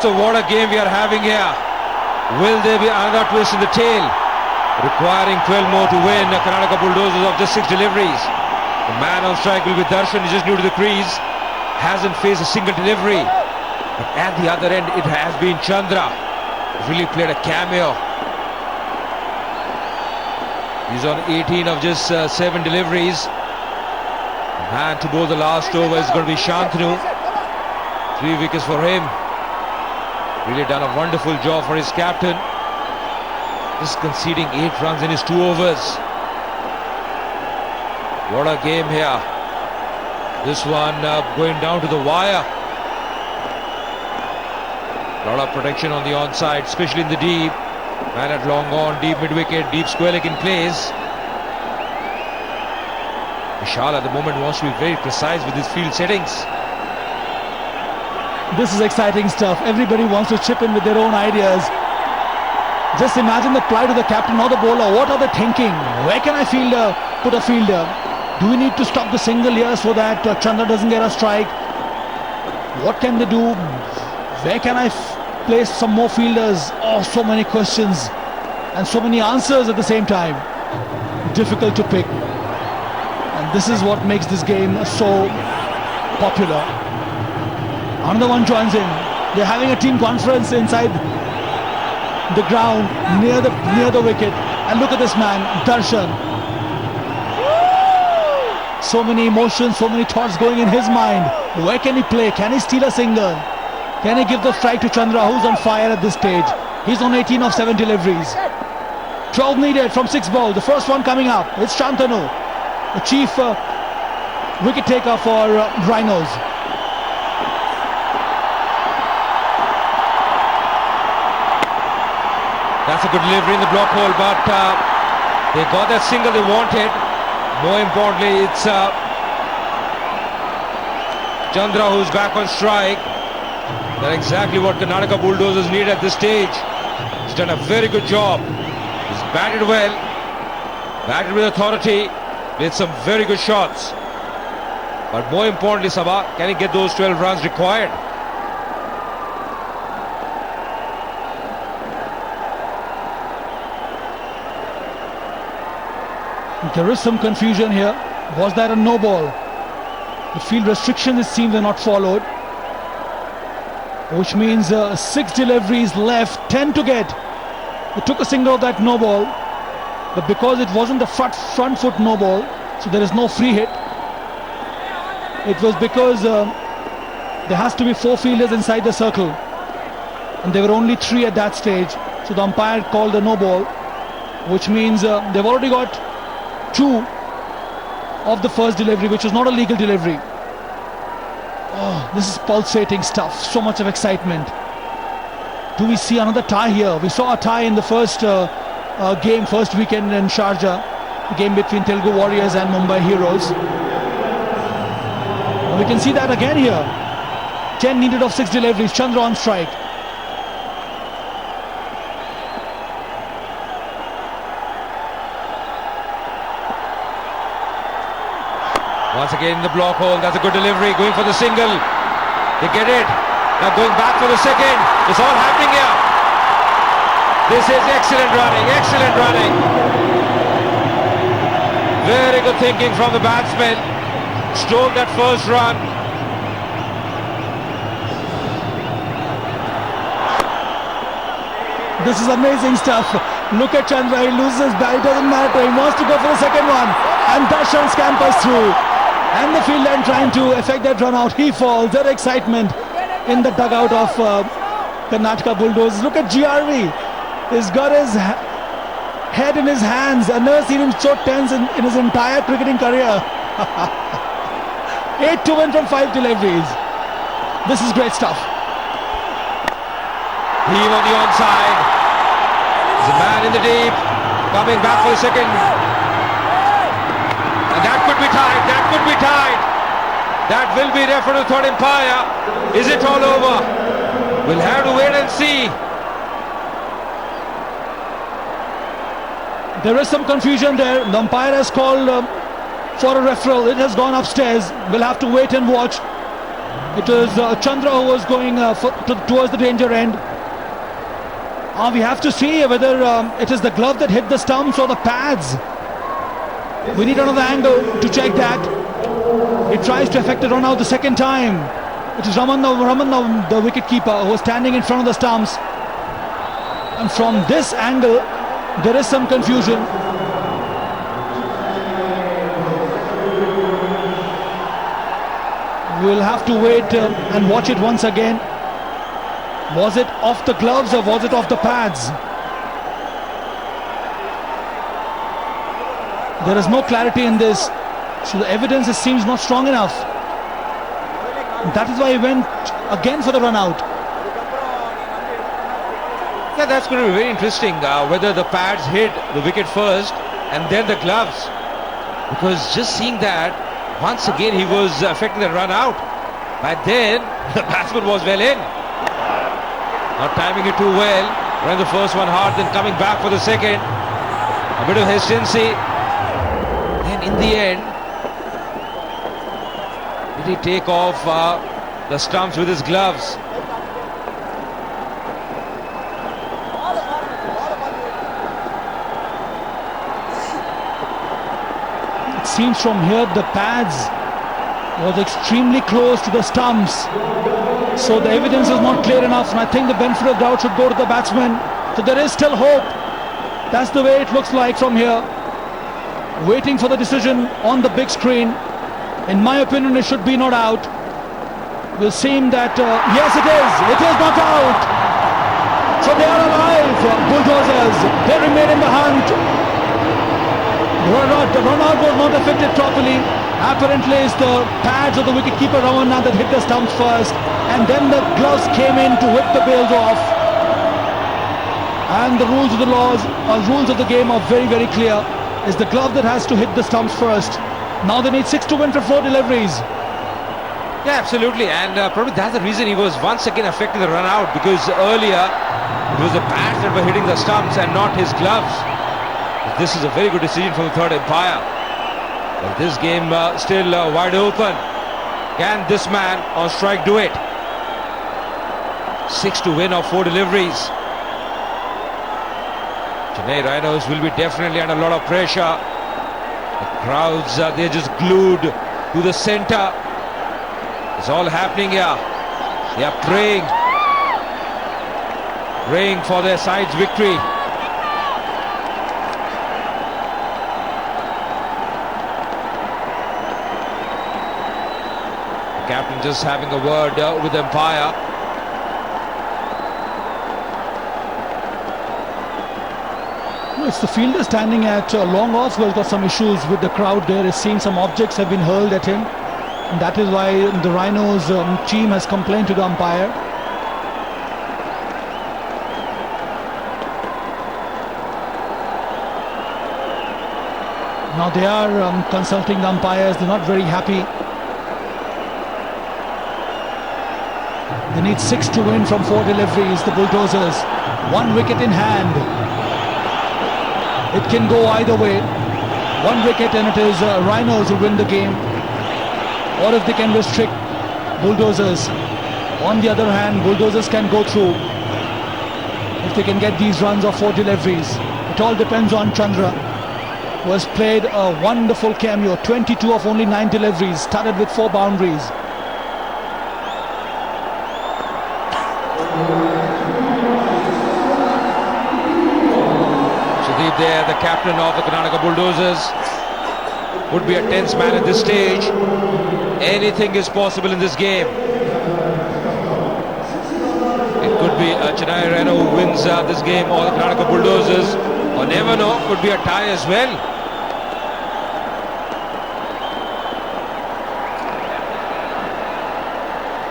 So what a game we are having here. Will there be another twist in the tail? Requiring 12 more to win. Karnataka Bulldozers of just 6 deliveries. The man on strike will be Darshan. He's just new to the crease. Hasn't faced a single delivery. But at the other end, it has been Chandra. Really played a cameo. He's on 18 of just 7 deliveries. The man to bowl the last over is going to be Shantanu. 3 wickets for him. Really done a wonderful job for his captain. Just conceding 8 runs in his 2 overs. What a game here. This one going down to the wire. A lot of protection on the onside, especially in the deep. Man at long on, deep mid-wicket, deep square leg in place. Vishal at the moment wants to be very precise with his field settings. This is exciting stuff. Everybody wants to chip in with their own ideas. Just imagine the plight of the captain or the bowler. What are they thinking? Where can I put a fielder? Do we need to stop the single here so that Chandra doesn't get a strike? What can they do? Where can I place some more fielders? Oh, so many questions and so many answers at the same time. Difficult to pick. And this is what makes this game so popular. Another one joins in. They're having a team conference inside the ground near the wicket. And look at this man, Darshan. So many emotions, so many thoughts going in his mind. Where can he play? Can he steal a single? Can he give the strike to Chandra, who's on fire at this stage? He's on 18 of 7 deliveries. 12 needed from 6 balls. The first one coming up. It's Shantanu, the chief wicket taker for Rhinos. That's a good delivery in the block hole, but they got that single they wanted. More importantly, it's Chandra who's back on strike. That's exactly what Karnataka Bulldozers need at this stage. He's done a very good job. He's batted well, batted with authority, played some very good shots. But more importantly, Sabha, can he get those 12 runs required? There is some confusion here. Was that a no ball? The field restrictions, it seems, are not followed, which means 6 deliveries left, 10 to get. They took a single of that no ball, but because it wasn't the front foot no ball, so there is no free hit. It was because there has to be 4 fielders inside the circle, and there were only 3 at that stage, so the umpire called a no ball, which means they've already got 2 of the first delivery, which was not a legal delivery. Oh, this is pulsating stuff. So much of excitement. Do we see another tie here? We saw a tie in the first game, first weekend in Sharjah, the game between Telugu Warriors and Mumbai Heroes. And we can see that again here. 10 needed of 6 deliveries. Chandra on strike. Once again in the block hole, that's a good delivery, going for the single. They get it. Now going back for the second. It's all happening here. This is excellent running, excellent running. Very good thinking from the batsman. Stole that first run. This is amazing stuff. Look at Chandra, he loses his bat, it doesn't matter. He wants to go for the second one. And Darshan scampers through. And the fielder trying to effect that run out. He falls. That excitement in the dugout of Karnataka Bulldozers. Look at GRV. He's got his head in his hands. I've never seen him so tense in his entire cricketing career. 8 to win from 5 deliveries. This is great stuff. Heave on the onside. There's a man in the deep. Coming back for the second. And that could be tied. That could be tied. That will be referred to third umpire. Is it all over? We'll have to wait and see. There is some confusion there. The umpire has called for a referral. It has gone upstairs. We'll have to wait and watch. It was Chandra who was going towards the danger end. We have to see whether it is the glove that hit the stumps or the pads. We need another angle to check that. He tries to effect a run out the second time. It is Raman, the wicket keeper, who was standing in front of the stumps. And from this angle, there is some confusion. We'll have to wait and watch it once again. Was it off the gloves or was it off the pads? There is no clarity in this, so the evidence seems not strong enough. That is why he went again for the run out. Yeah, that's going to be very interesting, whether the pads hit the wicket first and then the gloves. Because just seeing that, once again he was affecting the run out. But then the batsman was well in. Not timing it too well. Ran the first one hard, then coming back for the second. A bit of hesitancy. Then in the end, did he take off the stumps with his gloves? It seems from here the pads was extremely close to the stumps, so the evidence is not clear enough, and I think the benefit of doubt should go to the batsman. So there is still hope. That's the way it looks like from here. Waiting for the decision on the big screen. In my opinion, it should be not out. Will seem that yes, it is. It is not out. So they are alive. Bulldozers. They remain in the hunt. The run out was not affected properly. Apparently, it's the pads of the wicketkeeper Ramanna that hit the stumps first, and then the gloves came in to whip the bails off. And the rules of the rules of the game are very, very clear. It's the glove that has to hit the stumps first. Now they need 6 to win for 4 deliveries. Yeah, absolutely, and probably that's the reason he was once again affecting the run out, because earlier it was the pads that were hitting the stumps and not his gloves. But this is a very good decision from the third umpire. But this game still wide open. Can this man on strike do it? 6 to win of 4 deliveries. Chennai Rhinos will be definitely under a lot of pressure. The crowds, they're just glued to the centre. It's all happening here. They are praying for their side's victory. The captain just having a word with the umpire. It's the fielder standing at long off who has got some issues with the crowd there. Is seeing some objects have been hurled at him, and that is why the Rhinos team has complained to the umpire. Now they are consulting the umpires. They're not very happy. They need 6 to win from 4 deliveries, the Bulldozers. 1 wicket in hand. It can go either way. 1 wicket and it is Rhinos who win the game. Or if they can restrict Bulldozers. On the other hand, Bulldozers can go through if they can get these runs of 4 deliveries. It all depends on Chandra, who has played a wonderful cameo. 22 of only 9 deliveries, started with 4 boundaries. There, the captain of the Karnataka Bulldozers, would be a tense man at this stage. Anything is possible in this game. It could be a Chennai Rhino who wins this game, or the Karnataka Bulldozers, or never know, could be a tie as well.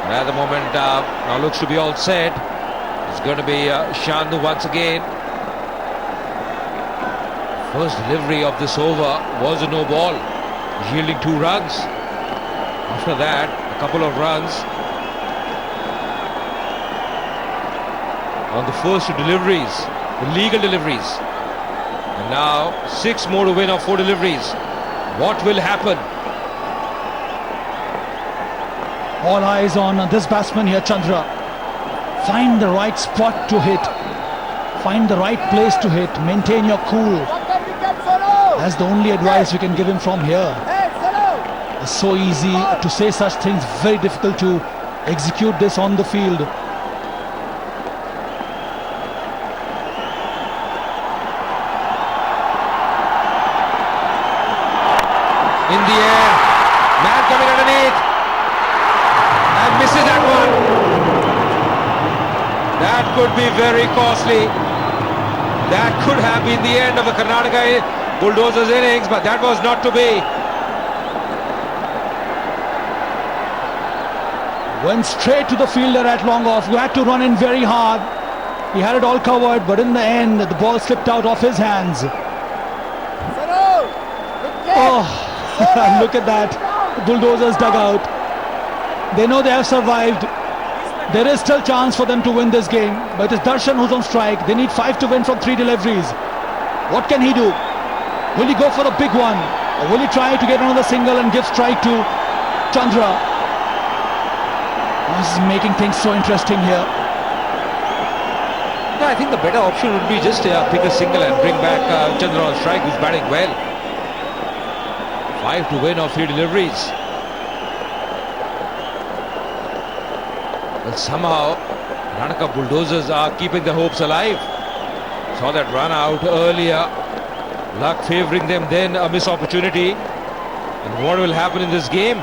And at the moment, now looks to be all set. It's going to be Shandu once again. First delivery of this over was a no ball, yielding 2 runs. After that, a couple of runs on the first 2 deliveries, the legal deliveries. And now 6 more to win of 4 deliveries. What will happen? All eyes on this batsman here, Chandra. Find the right spot to hit. Find the right place to hit. Maintain your cool. That's the only advice we can give him from here. It's so easy to say such things, very difficult to execute this on the field. In the air, man coming underneath and misses that one. That could be very costly. That could have been the end of the Karnataka Bulldozers innings, but that was not to be. Went straight to the fielder at long off, who had to run in very hard. He had it all covered, but in the end the ball slipped out of his hands. Oh, look at that. The Bulldozers dugout. They know they have survived. There is still chance for them to win this game, but it's Darshan who's on strike. They need 5 to win from 3 deliveries. What can he do? Will he go for the big one, or will he try to get another single and give strike to Chandra? This is making things so interesting here. No, I think the better option would be just pick a single and bring back Chandra on strike, who's batting well. 5 to win of 3 deliveries. Well, somehow Karnataka Bulldozers are keeping their hopes alive. Saw that run out earlier. Luck favouring them, then a miss opportunity. And what will happen in this game?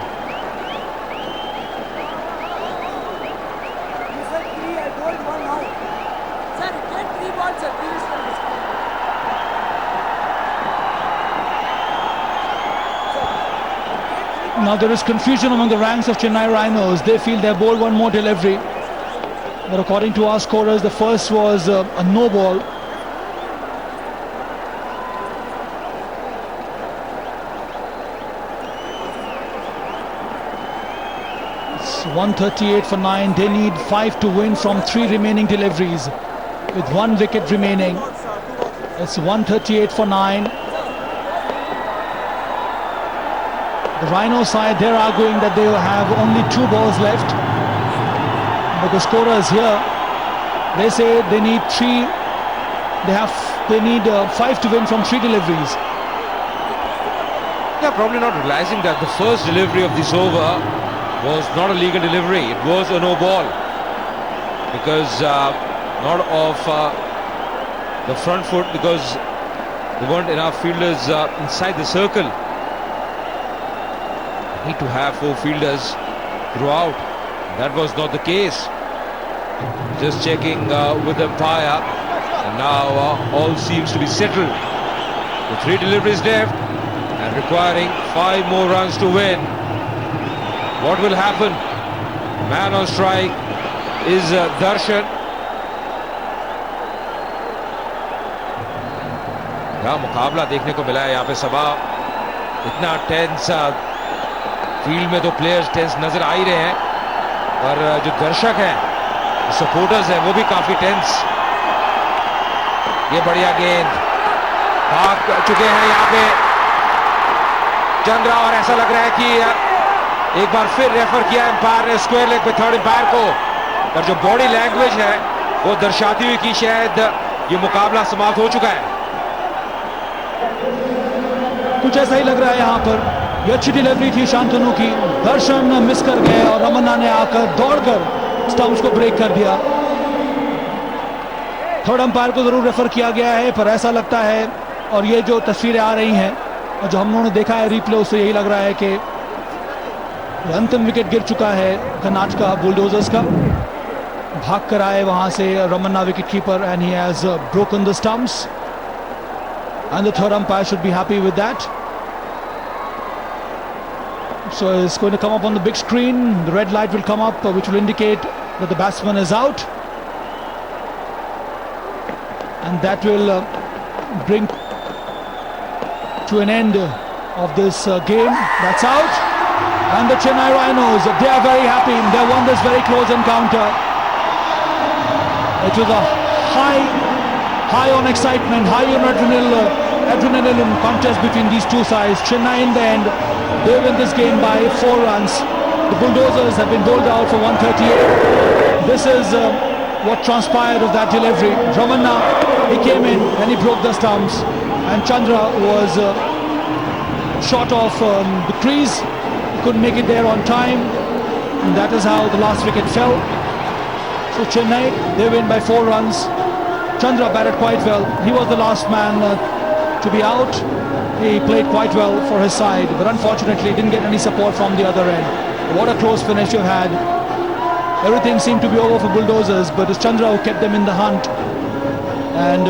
Now there is confusion among the ranks of Chennai Rhinos. They feel they bowled one more delivery. But according to our scorers, the first was a no ball. It's 138 for 9. They need 5 to win from 3 remaining deliveries, with 1 wicket remaining. It's 138 for 9. The Rhino side, they're arguing that they have only 2 balls left. But the scorers here, they say they need 3. They need 5 to win from 3 deliveries. They're probably not realizing that the first delivery of this over was not a legal delivery. It was a no ball, because not of the front foot, because there weren't enough fielders inside the circle. Need to have 4 fielders throughout. That was not the case. Just checking with the umpire, and now all seems to be settled. The 3 deliveries left and requiring 5 more runs to win. What will happen? Man on strike is Darshan. क्या मुकाबला देखने को मिला है यहाँ पे सबा. इतना tense field में तो प्लेयर्स टेंस नजर आ ही रहे हैं, पर जो दर्शक हैं, सपोर्टर्स हैं, वो भी काफी टेंस. ये बढ़िया गेंद भाग चुके हैं यहाँ पे चंद्रा, और ऐसा लग रहा है कि एक बार फिर रेफर किया एम्पायर ने स्क्वायर लेग पे थर्ड एम्पायर को, पर जो बॉडी लैंग्वेज है वो दर्शाती हुई कि शायद ये मुकाबला समाप्त हो चुका है. कुछ ऐसा ही लग रहा है यहाँ पर. ये अच्छी डिलीवरी थी शांतनु की. दर्शन मिस कर गए और रमन्ना ने आकर दौड़कर स्टंप्स को ब्रेक कर दिया. थर्ड अंपायर को जरूर रेफर किया गया है, पर ऐसा लगता है, और ये जो तस्वीरें आ रही हैं और जो हम लोगों ने देखा है रिप्ले, उससे यही लग रहा है कि अंतिम विकेट गिर चुका है कर्नाटका बुलडोजर्स का. भाग कर आए वहां से Ramanna wicket keeper, and he has broken the stumps, and the third umpire should be happy with that. So it's going to come up on the big screen. The red light will come up, which will indicate that the batsman is out, and that will bring to an end of this game. That's out, and the Chennai Rhinos, they are very happy. They won this very close encounter. It was a high on excitement, high on adrenaline contest between these two sides. Chennai in the end, they win this game by 4 runs. The Bulldozers have been bowled out for 138. This is what transpired of that delivery. Ramanna, he came in and he broke the stumps, and Chandra was short of the crease. He couldn't make it there on time, and that is how the last wicket fell. So Chennai, they win by 4 runs. Chandra batted quite well. He was the last man to be out. He played quite well for his side, but unfortunately didn't get any support from the other end. What a close finish you had. Everything seemed to be over for Bulldozers, but it's Chandra who kept them in the hunt. And